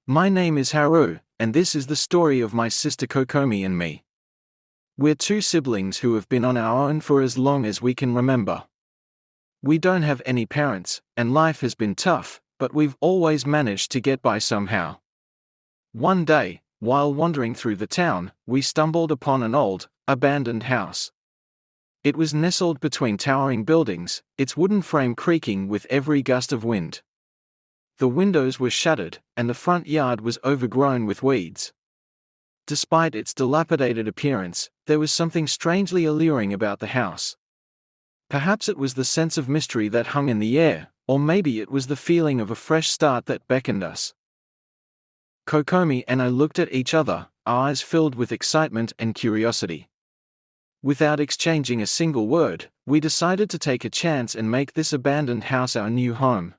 My name is Haru, and this is the story of my sister Kokomi and me. We're two siblings who have been on our own for as long as we can remember. We don't have any parents, and life has been tough, but we've always managed to get by somehow. One day, while wandering through the town, we stumbled upon an old, abandoned house. It was nestled between towering buildings, its wooden frame creaking with every gust of wind. The windows were shuttered, and the front yard was overgrown with weeds. Despite its dilapidated appearance, there was something strangely alluring about the house. Perhaps it was the sense of mystery that hung in the air, or maybe it was the feeling of a fresh start that beckoned us. Kokomi and I looked at each other, our eyes filled with excitement and curiosity. Without exchanging a single word, we decided to take a chance and make this abandoned house our new home.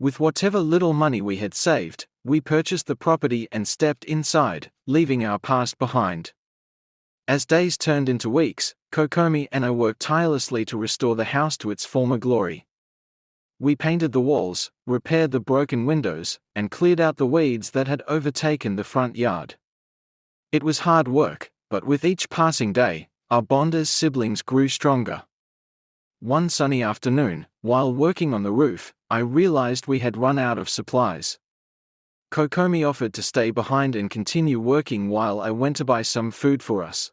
With whatever little money we had saved, we purchased the property and stepped inside, leaving our past behind. As days turned into weeks, Kokomi and I worked tirelessly to restore the house to its former glory. We painted the walls, repaired the broken windows, and cleared out the weeds that had overtaken the front yard. It was hard work, but with each passing day, our bond as siblings grew stronger. One sunny afternoon, while working on the roof, I realized we had run out of supplies. Kokomi offered to stay behind and continue working while I went to buy some food for us.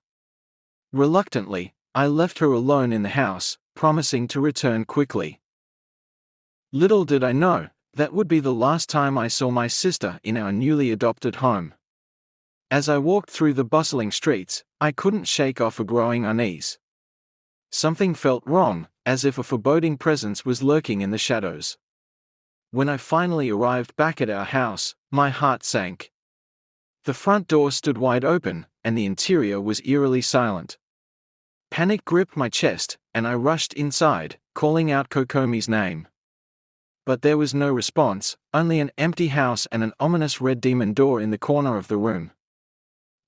Reluctantly, I left her alone in the house, promising to return quickly. Little did I know, that would be the last time I saw my sister in our newly adopted home. As I walked through the bustling streets, I couldn't shake off a growing unease. Something felt wrong, as if a foreboding presence was lurking in the shadows. When I finally arrived back at our house, my heart sank. The front door stood wide open, and the interior was eerily silent. Panic gripped my chest, and I rushed inside, calling out Kokomi's name. But there was no response, only an empty house and an ominous red demon door in the corner of the room.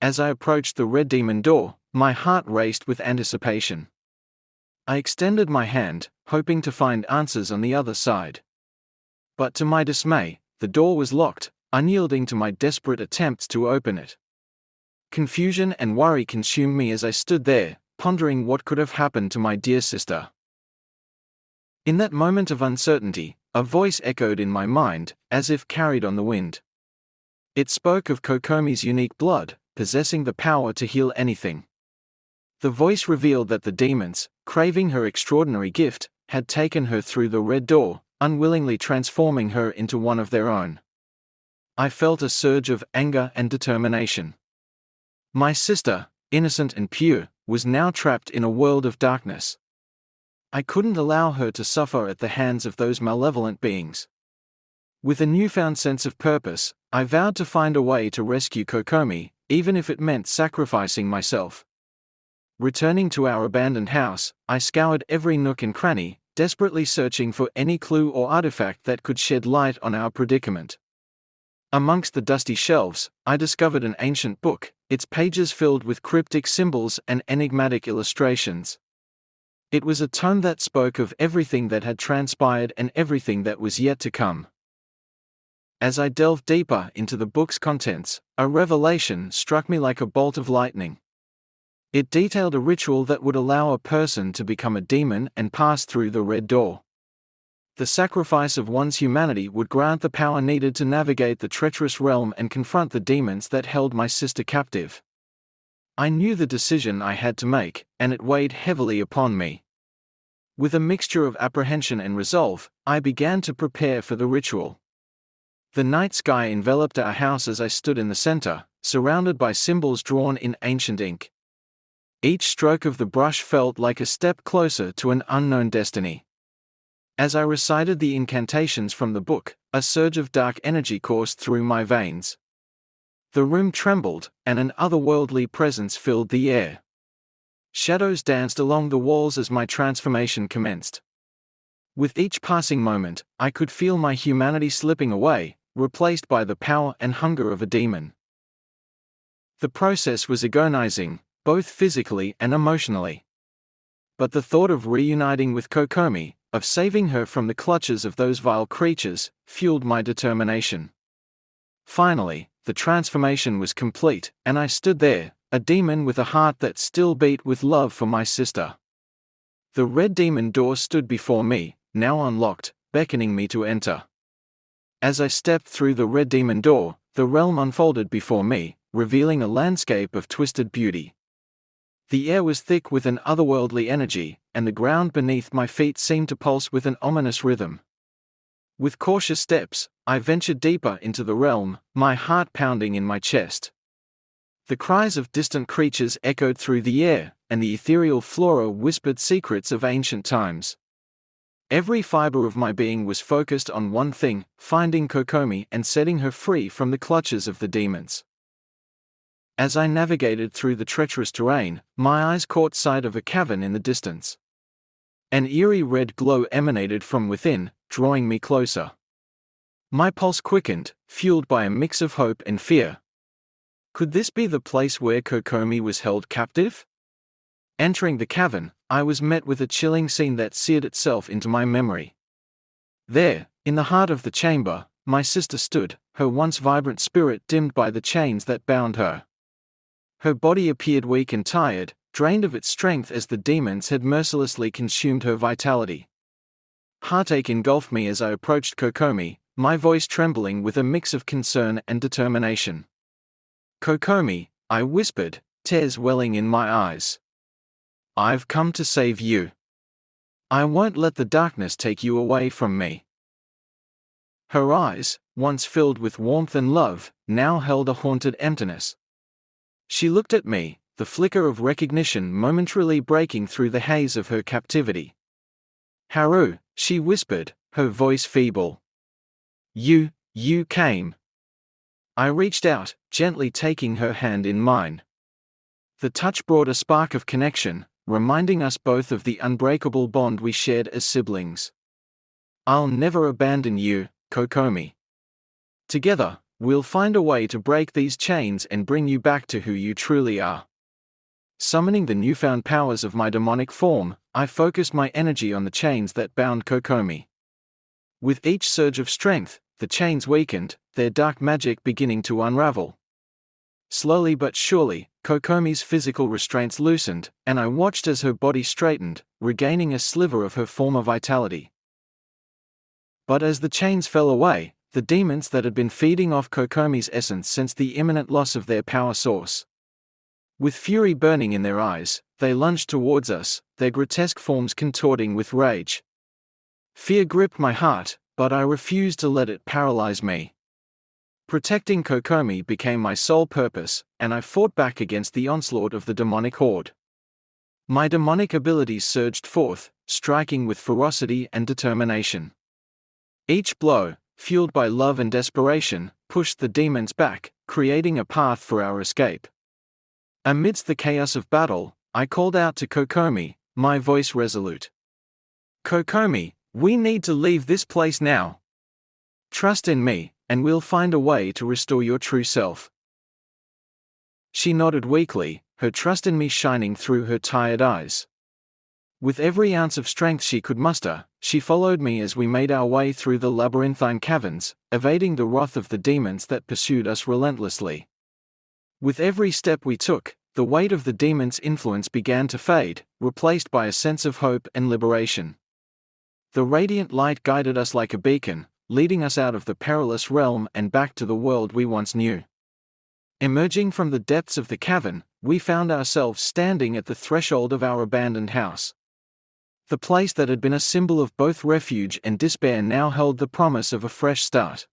As I approached the red demon door, my heart raced with anticipation. I extended my hand, hoping to find answers on the other side. But to my dismay, the door was locked, unyielding to my desperate attempts to open it. Confusion and worry consumed me as I stood there, pondering what could have happened to my dear sister. In that moment of uncertainty, a voice echoed in my mind, as if carried on the wind. It spoke of Kokomi's unique blood, possessing the power to heal anything. The voice revealed that the demons, craving her extraordinary gift, had taken her through the red door, unwillingly transforming her into one of their own. I felt a surge of anger and determination. My sister, innocent and pure, was now trapped in a world of darkness. I couldn't allow her to suffer at the hands of those malevolent beings. With a newfound sense of purpose, I vowed to find a way to rescue Kokomi, even if it meant sacrificing myself. Returning to our abandoned house, I scoured every nook and cranny, desperately searching for any clue or artifact that could shed light on our predicament. Amongst the dusty shelves, I discovered an ancient book, its pages filled with cryptic symbols and enigmatic illustrations. It was a tome that spoke of everything that had transpired and everything that was yet to come. As I delved deeper into the book's contents, a revelation struck me like a bolt of lightning. It detailed a ritual that would allow a person to become a demon and pass through the red door. The sacrifice of one's humanity would grant the power needed to navigate the treacherous realm and confront the demons that held my sister captive. I knew the decision I had to make, and it weighed heavily upon me. With a mixture of apprehension and resolve, I began to prepare for the ritual. The night sky enveloped our house as I stood in the center, surrounded by symbols drawn in ancient ink. Each stroke of the brush felt like a step closer to an unknown destiny. As I recited the incantations from the book, a surge of dark energy coursed through my veins. The room trembled, and an otherworldly presence filled the air. Shadows danced along the walls as my transformation commenced. With each passing moment, I could feel my humanity slipping away, replaced by the power and hunger of a demon. The process was agonizing, both physically and emotionally. But the thought of reuniting with Kokomi, of saving her from the clutches of those vile creatures, fueled my determination. Finally, the transformation was complete, and I stood there, a demon with a heart that still beat with love for my sister. The red demon door stood before me, now unlocked, beckoning me to enter. As I stepped through the red demon door, the realm unfolded before me, revealing a landscape of twisted beauty. The air was thick with an otherworldly energy, and the ground beneath my feet seemed to pulse with an ominous rhythm. With cautious steps, I ventured deeper into the realm, my heart pounding in my chest. The cries of distant creatures echoed through the air, and the ethereal flora whispered secrets of ancient times. Every fiber of my being was focused on one thing: finding Kokomi and setting her free from the clutches of the demons. As I navigated through the treacherous terrain, my eyes caught sight of a cavern in the distance. An eerie red glow emanated from within, drawing me closer. My pulse quickened, fueled by a mix of hope and fear. Could this be the place where Kokomi was held captive? Entering the cavern, I was met with a chilling scene that seared itself into my memory. There, in the heart of the chamber, my sister stood, her once vibrant spirit dimmed by the chains that bound her. Her body appeared weak and tired, drained of its strength as the demons had mercilessly consumed her vitality. Heartache engulfed me as I approached Kokomi, my voice trembling with a mix of concern and determination. "Kokomi," I whispered, tears welling in my eyes. "I've come to save you. I won't let the darkness take you away from me." Her eyes, once filled with warmth and love, now held a haunted emptiness. She looked at me, the flicker of recognition momentarily breaking through the haze of her captivity. "Haru," she whispered, her voice feeble. You came." I reached out, gently taking her hand in mine. The touch brought a spark of connection, reminding us both of the unbreakable bond we shared as siblings. "I'll never abandon you, Kokomi. Together, we'll find a way to break these chains and bring you back to who you truly are." Summoning the newfound powers of my demonic form, I focused my energy on the chains that bound Kokomi. With each surge of strength, the chains weakened, their dark magic beginning to unravel. Slowly but surely, Kokomi's physical restraints loosened, and I watched as her body straightened, regaining a sliver of her former vitality. But as the chains fell away, the demons that had been feeding off Kokomi's essence sensed the imminent loss of their power source. With fury burning in their eyes, they lunged towards us, their grotesque forms contorting with rage. Fear gripped my heart, but I refused to let it paralyze me. Protecting Kokomi became my sole purpose, and I fought back against the onslaught of the demonic horde. My demonic abilities surged forth, striking with ferocity and determination. Each blow, fueled by love and desperation, pushed the demons back, creating a path for our escape. Amidst the chaos of battle, I called out to Kokomi, my voice resolute. "Kokomi, we need to leave this place now. Trust in me, and we'll find a way to restore your true self." She nodded weakly, her trust in me shining through her tired eyes. With every ounce of strength she could muster, she followed me as we made our way through the labyrinthine caverns, evading the wrath of the demons that pursued us relentlessly. With every step we took, the weight of the demons' influence began to fade, replaced by a sense of hope and liberation. The radiant light guided us like a beacon, leading us out of the perilous realm and back to the world we once knew. Emerging from the depths of the cavern, we found ourselves standing at the threshold of our abandoned house. The place that had been a symbol of both refuge and despair now held the promise of a fresh start.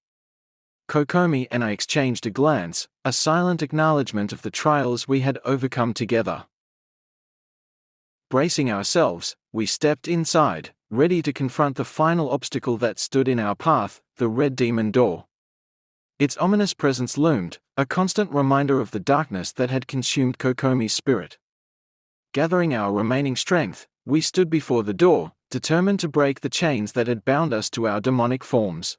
Kokomi and I exchanged a glance, a silent acknowledgement of the trials we had overcome together. Bracing ourselves, we stepped inside, ready to confront the final obstacle that stood in our path, the red demon door. Its ominous presence loomed, a constant reminder of the darkness that had consumed Kokomi's spirit. Gathering our remaining strength, we stood before the door, determined to break the chains that had bound us to our demonic forms.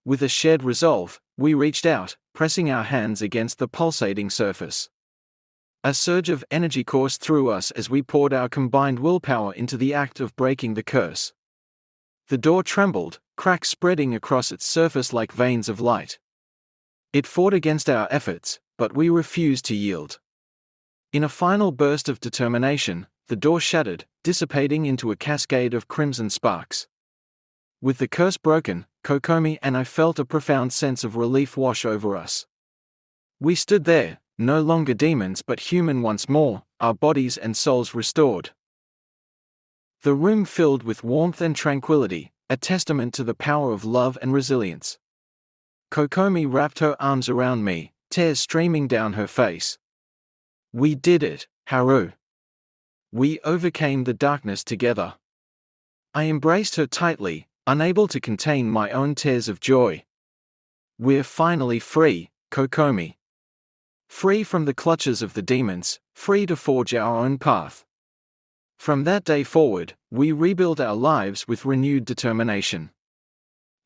With a shared resolve, we reached out, pressing our hands against the pulsating surface. A surge of energy coursed through us as we poured our combined willpower into the act of breaking the curse. The door trembled, cracks spreading across its surface like veins of light. It fought against our efforts, but we refused to yield. In a final burst of determination, the door shattered, dissipating into a cascade of crimson sparks. With the curse broken, Kokomi and I felt a profound sense of relief wash over us. We stood there, no longer demons but human once more, our bodies and souls restored. The room filled with warmth and tranquility, a testament to the power of love and resilience. Kokomi wrapped her arms around me, tears streaming down her face. We did it, Haru. We overcame the darkness together. I embraced her tightly, unable to contain my own tears of joy. We're finally free, Kokomi. Free from the clutches of the demons, free to forge our own path. From that day forward, we rebuilt our lives with renewed determination.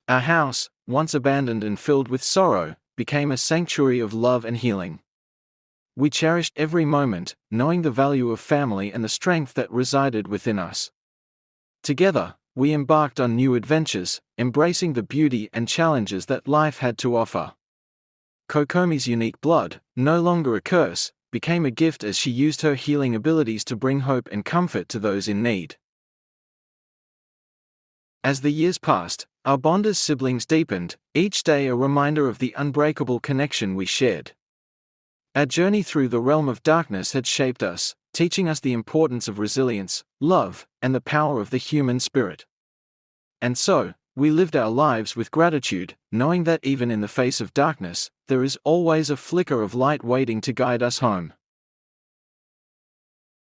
Our house, once abandoned and filled with sorrow, became a sanctuary of love and healing. We cherished every moment, knowing the value of family and the strength that resided within us. Together, we embarked on new adventures, embracing the beauty and challenges that life had to offer. Kokomi's unique blood, no longer a curse, became a gift as she used her healing abilities to bring hope and comfort to those in need. As the years passed, our bond as siblings deepened, each day a reminder of the unbreakable connection we shared. Our journey through the realm of darkness had shaped us, teaching us the importance of resilience, love, and the power of the human spirit. And so, we lived our lives with gratitude, knowing that even in the face of darkness, there is always a flicker of light waiting to guide us home.